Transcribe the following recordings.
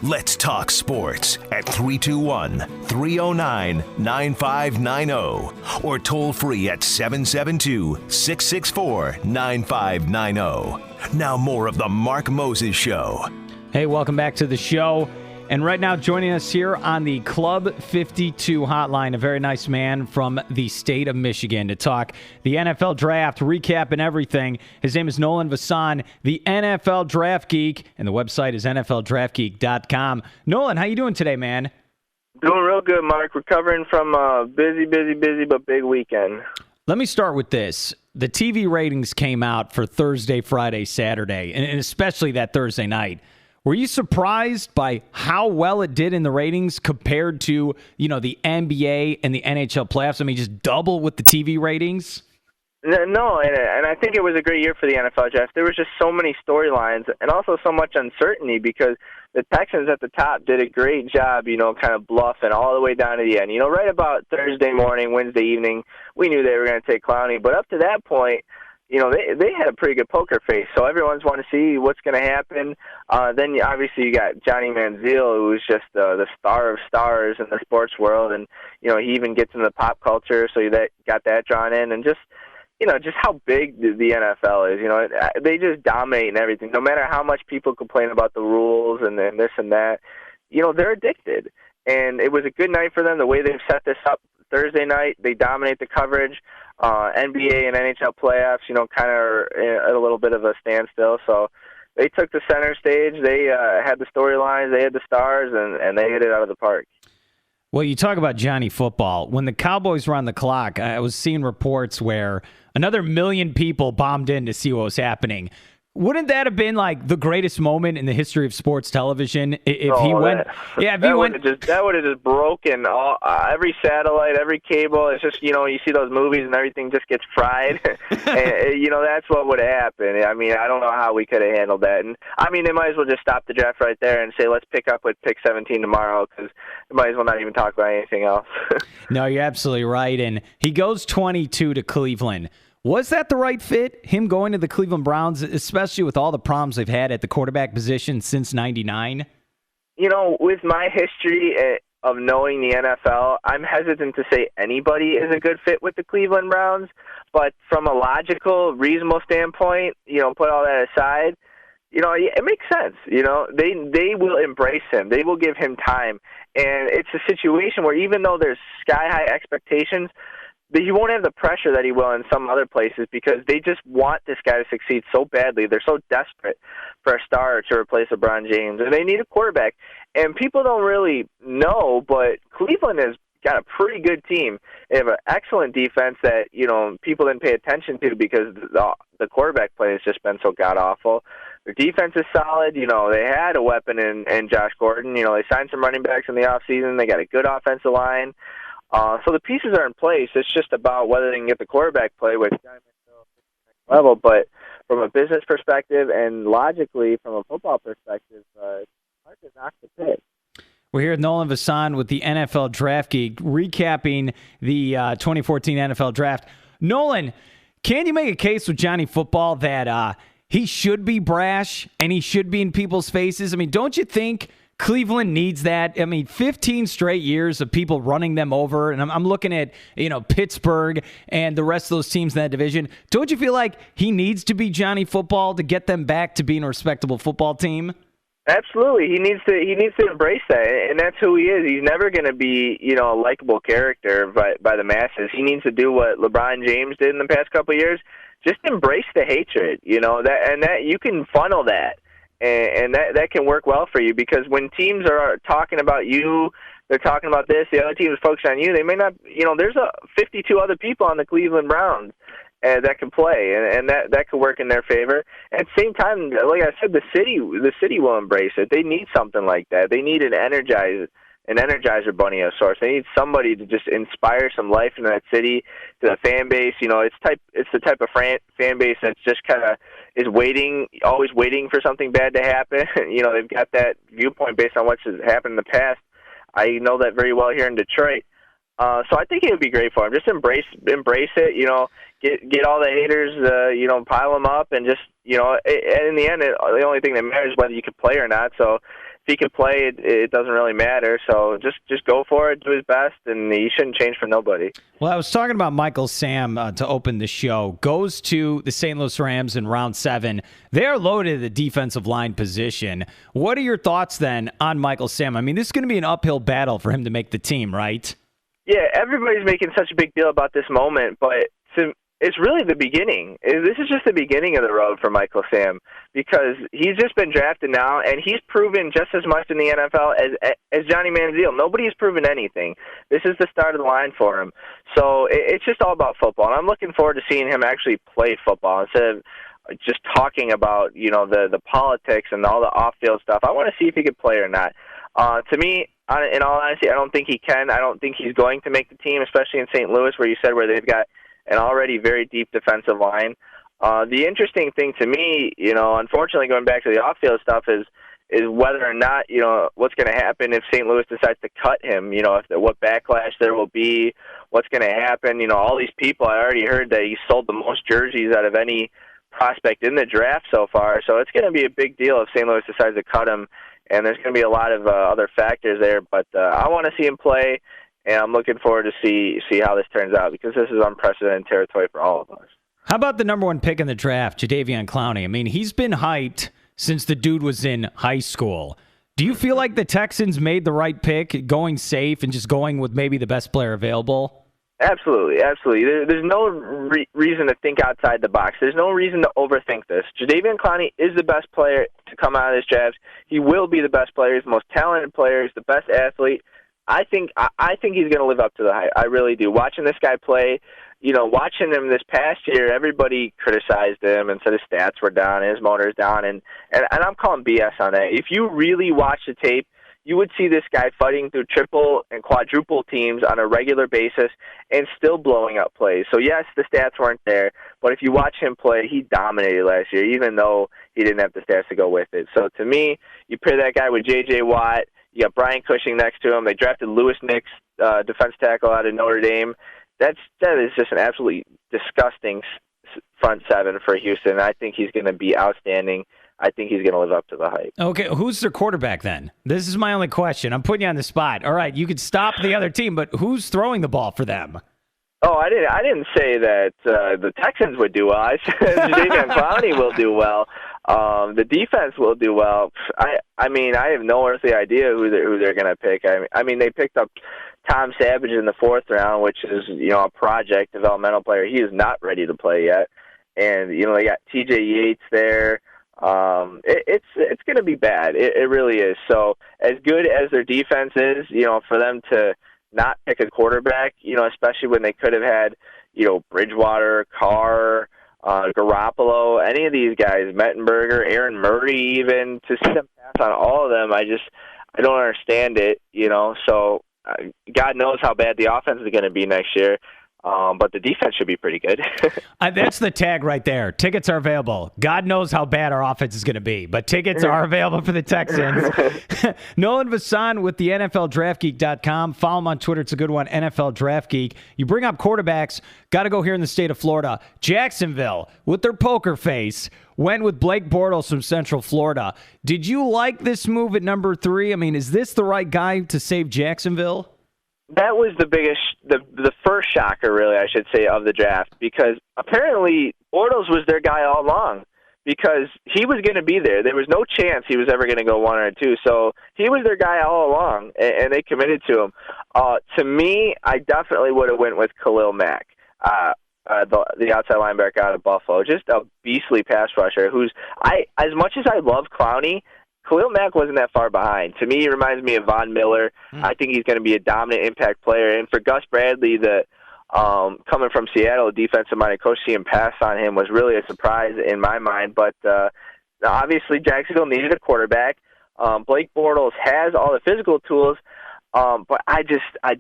Let's talk sports at 321-309-9590 or toll free at 772-664-9590. Now more of the Mark Moses Show. Hey, welcome back to the show. And right now joining us here on the Club 52 hotline, a very nice man from the state of Michigan to talk the NFL draft, recap, and everything. His name is Nolan Vasan, the NFL Draft Geek, and the website is NFLDraftGeek.com. Nolan, how you doing today, man? Doing real good, Mark. Recovering from a busy but big weekend. Let me start with this. The TV ratings came out for Thursday, Friday, Saturday, and especially that Thursday night. Were you surprised by how well it did in the ratings compared to, the NBA and the NHL playoffs? I mean, just double with the TV ratings? No, and I think it was a great year for the NFL draft. There was just so many storylines and also so much uncertainty because the Texans at the top did a great job, kind of bluffing all the way down to the end. Right about Thursday morning, Wednesday evening, we knew they were going to take Clowney. But up to that point, they had a pretty good poker face, so everyone's want to see what's going to happen. Then, obviously, you got Johnny Manziel, who's just the star of stars in the sports world, and, he even gets into pop culture, so that got that drawn in, and just how big the NFL is. They just dominate in everything. No matter how much people complain about the rules and this and that, they're addicted. And it was a good night for them, the way they've set this up. Thursday night, they dominate the coverage. NBA and NHL playoffs, kind of are at a little bit of a standstill. So they took the center stage. They had the storylines, they had the stars, and they hit it out of the park. Well, you talk about Johnny Football. When the Cowboys were on the clock, I was seeing reports where another 1 million people bombed in to see what was happening. Wouldn't that have been like the greatest moment in the history of sports television if he went? That would have just broken every satellite, every cable. It's just you see those movies and everything just gets fried. And, that's what would have happened. I mean, I don't know how we could have handled that. And I mean, they might as well just stop the draft right there and say let's pick up with pick 17 tomorrow because they might as well not even talk about anything else. No, you're absolutely right. And he goes 22 to Cleveland. Was that the right fit, him going to the Cleveland Browns, especially with all the problems they've had at the quarterback position since '99? With my history of knowing the NFL, I'm hesitant to say anybody is a good fit with the Cleveland Browns. But from a logical, reasonable standpoint, put all that aside, it makes sense. They will embrace him. They will give him time. And it's a situation where even though there's sky-high expectations, you won't have the pressure that he will in some other places because they just want this guy to succeed so badly. They're so desperate for a star to replace LeBron James, and they need a quarterback. And people don't really know, but Cleveland has got a pretty good team. They have an excellent defense that people didn't pay attention to because the quarterback play has just been so god-awful. Their defense is solid. They had a weapon in Josh Gordon. They signed some running backs in the offseason. They got a good offensive line. So the pieces are in place. It's just about whether they can get the quarterback play, which level. But from a business perspective and logically from a football perspective, it's hard to knock the pick. We're here with Nolan Vasan with the NFL Draft Geek, recapping the 2014 NFL Draft. Nolan, can you make a case with Johnny Football that he should be brash and he should be in people's faces? I mean, don't you think Cleveland needs that? I mean, 15 straight years of people running them over, and I'm looking at, Pittsburgh and the rest of those teams in that division. Don't you feel like he needs to be Johnny Football to get them back to being a respectable football team? Absolutely. He needs to embrace that, and that's who he is. He's never going to be, a likable character by the masses. He needs to do what LeBron James did in the past couple of years. Just embrace the hatred, that you can funnel that. And that can work well for you because when teams are talking about you, they're talking about this, the other team is focused on you, they may not, there's 52 other people on the Cleveland Browns that can play, and that could work in their favor. At the same time, like I said, the city will embrace it. They need something like that. They need an energizer bunny of sorts. They need somebody to just inspire some life in that city, to the fan base. It's the type of fan base that's just kind of is always waiting for something bad to happen. They've got that viewpoint based on what's happened in the past. I know that very well here in Detroit. So I think it would be great for him. Just embrace it. Get all the haters. Pile them up, and just and in the end, the only thing that matters is whether you can play or not. So he can play, it doesn't really matter. So just go for it, do his best, and he shouldn't change for nobody. Well, I was talking about Michael Sam to open the show. Goes to the St. Louis Rams in round 7. They're loaded at the defensive line position. What are your thoughts then on Michael Sam? I mean, this is going to be an uphill battle for him to make the team, right? Yeah, everybody's making such a big deal about this moment, but it's really the beginning. This is just the beginning of the road for Michael Sam, because he's just been drafted now, and he's proven just as much in the NFL as Johnny Manziel. Nobody's proven anything. This is the start of the line for him. So it's just all about football, and I'm looking forward to seeing him actually play football instead of just talking about the politics and all the off-field stuff. I want to see if he could play or not. To me, in all honesty, I don't think he can. I don't think he's going to make the team, especially in St. Louis, where you said where they've got an already very deep defensive line. The interesting thing to me, unfortunately, going back to the off-field stuff, is whether or not, what's going to happen if St. Louis decides to cut him. What backlash there will be, what's going to happen. All these people, I already heard that he sold the most jerseys out of any prospect in the draft so far. So it's going to be a big deal if St. Louis decides to cut him. And there's going to be a lot of other factors there, but I want to see him play, and I'm looking forward to see how this turns out, because this is unprecedented territory for all of us. How about the number 1 pick in the draft, Jadeveon Clowney? I mean, he's been hyped since the dude was in high school. Do you feel like the Texans made the right pick, going safe and just going with maybe the best player available? Absolutely. There's no reason to think outside the box. There's no reason to overthink this. Jadeveon Clowney is the best player to come out of this draft. He will be the best player. He's the most talented player. He's the best athlete. I think he's going to live up to the hype. I really do. Watching this guy play, watching him this past year, everybody criticized him and said his stats were down, his motor's down, and I'm calling BS on that. If you really watch the tape, you would see this guy fighting through triple and quadruple teams on a regular basis and still blowing up plays. So, yes, the stats weren't there, but if you watch him play, he dominated last year, even though he didn't have the stats to go with it. So, to me, you pair that guy with J.J. Watt, you got Brian Cushing next to him. They drafted Lewis Nix, defense tackle out of Notre Dame. That is just an absolutely disgusting front seven for Houston. I think he's going to be outstanding. I think he's going to live up to the hype. Okay, who's their quarterback then? This is my only question. I'm putting you on the spot. All right, you could stop the other team, but who's throwing the ball for them? Oh, I didn't say that the Texans would do well. I said Jadeveon Clowney will do well. The defense will do well. I mean, I have no earthly idea who they're going to pick. I mean, they picked up Tom Savage in the 4th round, which is a project developmental player. He is not ready to play yet, and they got T.J. Yates there. It's going to be bad. It really is. So as good as their defense is, for them to not pick a quarterback, especially when they could have had, Bridgewater, Carr, Garoppolo, any of these guys, Mettenberger, Aaron Murray, even, to see them pass on all of them, I don't understand it, So God knows how bad the offense is going to be next year. But the defense should be pretty good. That's the tag right there. Tickets are available. God knows how bad our offense is going to be, but tickets are available for the Texans. Nolan Vasan with the NFLDraftGeek.com. Follow him on Twitter. It's a good one, NFL Draft Geek. You bring up quarterbacks, got to go here in the state of Florida. Jacksonville, with their poker face, went with Blake Bortles from Central Florida. Did you like this move at number 3? I mean, is this the right guy to save Jacksonville? That was the biggest, the first shocker, really, I should say, of the draft, because apparently Bortles was their guy all along, because he was going to be there. There was no chance he was ever going to go 1 or 2, so he was their guy all along, and they committed to him. To me, I definitely would have went with Khalil Mack, the outside linebacker out of Buffalo, just a beastly pass rusher. As much as I love Clowney, Khalil Mack wasn't that far behind. To me, he reminds me of Von Miller. I think he's going to be a dominant impact player. And for Gus Bradley, coming from Seattle, a defensive-minded coach, seeing pass on him was really a surprise in my mind. But obviously, Jacksonville needed a quarterback. Blake Bortles has all the physical tools, but I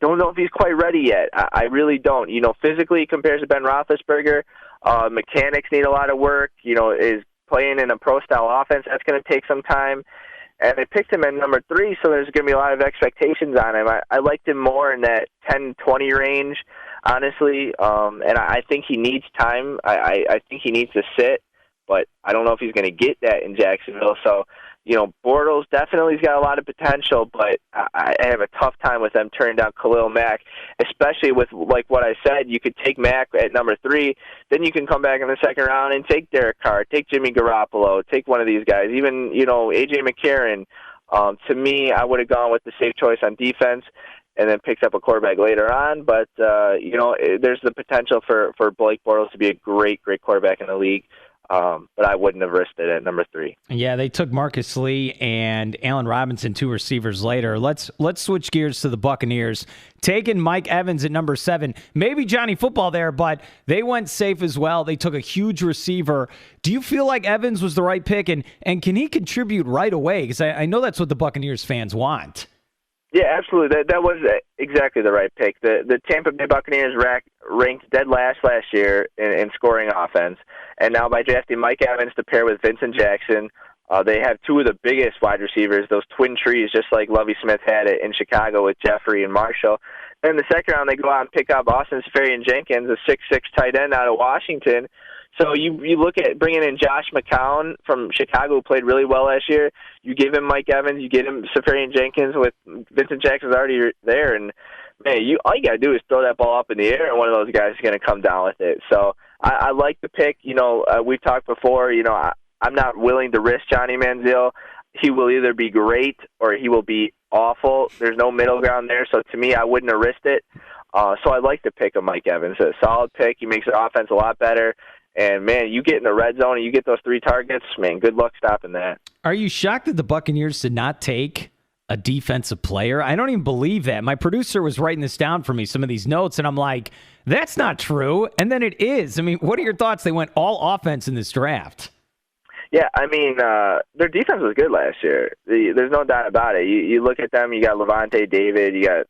don't know if he's quite ready yet. I really don't. Physically, he compares to Ben Roethlisberger. Mechanics need a lot of work. Is playing in a pro-style offense, that's going to take some time. And they picked him at number 3, so there's going to be a lot of expectations on him. I liked him more in that 10-20 range, honestly, and I think he needs time. I think he needs to sit, but I don't know if he's going to get that in Jacksonville. So, Bortles definitely has got a lot of potential, but I have a tough time with them turning down Khalil Mack, especially with, like what I said, you could take Mack at number 3, then you can come back in the second round and take Derek Carr, take Jimmy Garoppolo, take one of these guys, even, A.J. McCarron. To me, I would have gone with the safe choice on defense and then picked up a quarterback later on, but, there's the potential for Blake Bortles to be a great, great quarterback in the league. But I wouldn't have risked it at number 3. Yeah, they took Marcus Lee and Allen Robinson, 2 receivers later. Let's switch gears to the Buccaneers. Taking Mike Evans at number 7. Maybe Johnny Football there, but they went safe as well. They took a huge receiver. Do you feel like Evans was the right pick, and can he contribute right away? Because I know that's what the Buccaneers fans want. Yeah, absolutely. That was exactly the right pick. The Tampa Bay Buccaneers ranked dead last year in scoring offense, and now by drafting Mike Evans to pair with Vincent Jackson, they have 2 of the biggest wide receivers, those twin trees, just like Lovie Smith had it in Chicago with Jeffrey and Marshall. Then in the second round, they go out and pick up Austin Seferian-Jenkins, a 6'6" tight end out of Washington. So you look at bringing in Josh McCown from Chicago, who played really well last year. You give him Mike Evans, you get him Seferian-Jenkins with Vincent Jackson's already there, and man, all you gotta do is throw that ball up in the air, and one of those guys is gonna come down with it. So I like the pick. We've talked before. I'm not willing to risk Johnny Manziel. He will either be great or he will be awful. There's no middle ground there. So to me, I wouldn't have risked it. So I like the pick of Mike Evans. A solid pick. He makes the offense a lot better. And, man, you get in the red zone and you get those 3 targets, man, good luck stopping that. Are you shocked that the Buccaneers did not take a defensive player? I don't even believe that. My producer was writing this down for me, some of these notes, and I'm like, that's not true. And then it is. I mean, what are your thoughts? They went all offense in this draft. Yeah, I mean, their defense was good last year. There's no doubt about it. You look at them, you got Levante David, you got,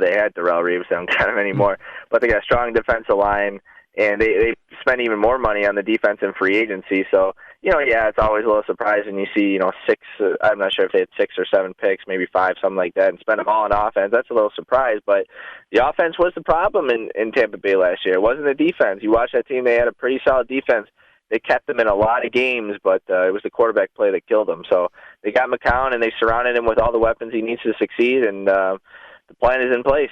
they had Darrell Reeves, they don't got him anymore, but they got a strong defensive line. And they spent even more money on the defense in free agency. So, it's always a little surprising when you see, 6, I'm not sure if they had 6 or 7 picks, maybe 5, something like that, and spend them all on offense. That's a little surprise. But the offense was the problem in Tampa Bay last year. It wasn't the defense. You watch that team, they had a pretty solid defense. They kept them in a lot of games, but it was the quarterback play that killed them. So they got McCown, and they surrounded him with all the weapons he needs to succeed, and the plan is in place.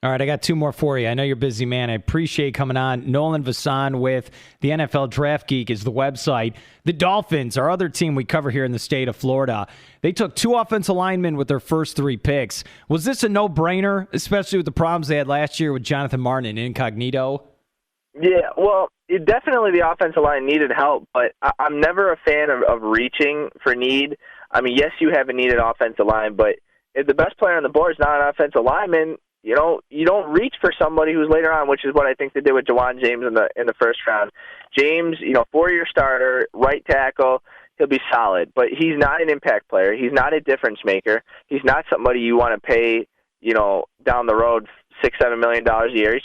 All right, I got 2 more for you. I know you're a busy, man. I appreciate coming on. Nolan Vasan with the NFL Draft Geek is the website. The Dolphins, our other team we cover here in the state of Florida, they took 2 offensive linemen with their first 3 picks. Was this a no-brainer, especially with the problems they had last year with Jonathan Martin and Incognito? Yeah, well, definitely the offensive line needed help, but I'm never a fan of reaching for need. I mean, yes, you have a needed offensive line, but if the best player on the board is not an offensive lineman, you don't reach for somebody who's later on, which is what I think they did with Jawan James in the first round. James, 4-year starter, right tackle, he'll be solid, but he's not an impact player. He's not a difference maker. He's not somebody you want to pay, down the road $6-7 million a year.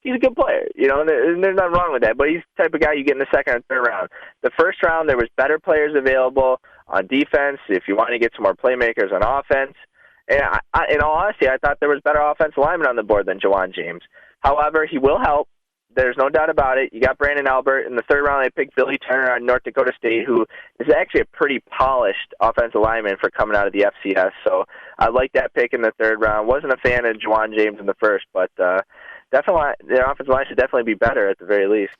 He's a good player, and there's nothing wrong with that. But he's the type of guy you get in the second or third round. The first round, there was better players available on defense. If you want to get some more playmakers on offense. And in all honesty, I thought there was better offensive linemen on the board than Jawan James. However, he will help. There's no doubt about it. You got Brandon Albert. In the third round, they picked Billy Turner out of North Dakota State, who is actually a pretty polished offensive lineman for coming out of the FCS. So I like that pick in the third round. Wasn't a fan of Jawan James in the first, but definitely the offensive line should definitely be better at the very least.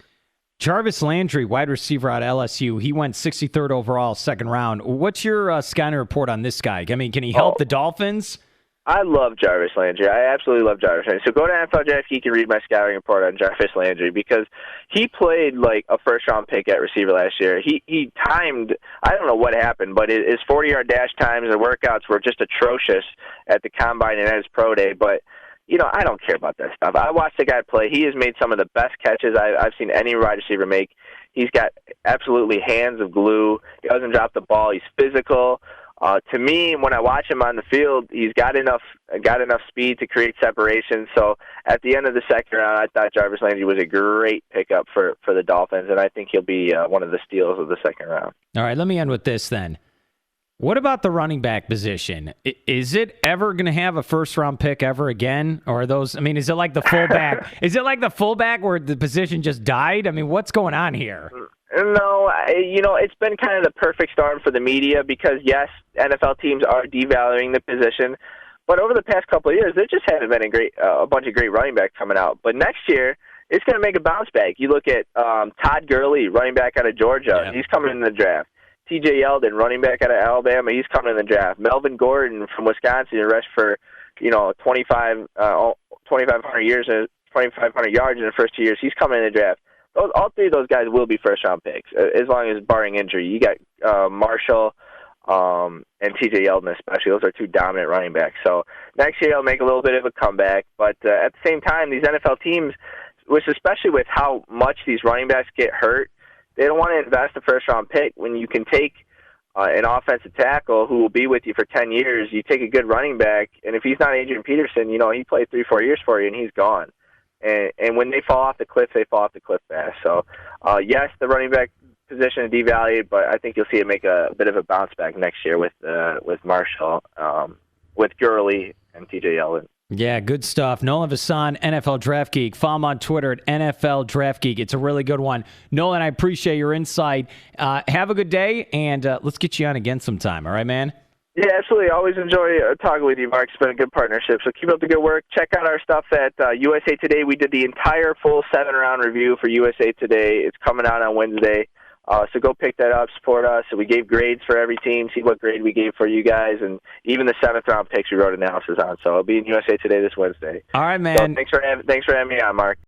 Jarvis Landry, wide receiver out of LSU, he went 63rd overall, second round. What's your scouting report on this guy? I mean, can he help the Dolphins? I love Jarvis Landry. I absolutely love Jarvis Landry. So go to NFL Draft Geek and read my scouting report on Jarvis Landry because he played like a first-round pick at receiver last year. He timed, I don't know what happened, but his 40-yard dash times and workouts were just atrocious at the Combine and at his pro day, but I don't care about that stuff. I watched the guy play. He has made some of the best catches I've seen any wide receiver make. He's got absolutely hands of glue. He doesn't drop the ball. He's physical. To me, when I watch him on the field, he's got enough speed to create separation. So at the end of the second round, I thought Jarvis Landry was a great pickup for the Dolphins, and I think he'll be one of the steals of the second round. All right, let me end with this then. What about the running back position? Is it ever going to have a first-round pick ever again? Or are those? I mean, is it like the fullback? Is it like the fullback where the position just died? I mean, what's going on here? No, it's been kind of the perfect storm for the media because, yes, NFL teams are devaluing the position. But over the past couple of years, there just haven't been a bunch of great running backs coming out. But next year, it's going to make a bounce back. You look at Todd Gurley, running back out of Georgia. Yeah. He's coming in the draft. T.J. Yeldon, running back out of Alabama. He's coming in the draft. Melvin Gordon from Wisconsin, rushed for 2,500 yards in the first 2 years. He's coming in the draft. All three of those guys will be first-round picks, as long as barring injury. You got Marshall and T.J. Yeldon especially. Those are two dominant running backs. So next year, they'll make a little bit of a comeback. But at the same time, these NFL teams, which especially with how much these running backs get hurt, they don't want to invest a first-round pick when you can take an offensive tackle who will be with you for 10 years. You take a good running back, and if he's not Adrian Peterson, he played 3-4 years for you, and he's gone. And when they fall off the cliff, they fall off the cliff fast. So, yes, the running back position is devalued, but I think you'll see it make a bit of a bounce back next year with Marshall, with Gurley, and T.J. Yeldon. Yeah, good stuff. Nolan Vasan, NFL Draft Geek. Follow him on Twitter at NFL Draft Geek. It's a really good one. Nolan, I appreciate your insight. Have a good day, and let's get you on again sometime. All right, man? Yeah, absolutely. Always enjoy talking with you, Mark. It's been a good partnership. So keep up the good work. Check out our stuff at USA Today. We did the entire full 7-round review for USA Today. It's coming out on Wednesday. So go pick that up, support us. So we gave grades for every team, see what grade we gave for you guys, and even the 7th-round picks we wrote analysis on. So I'll be in USA Today this Wednesday. All right, man. So thanks for having me on, Mark.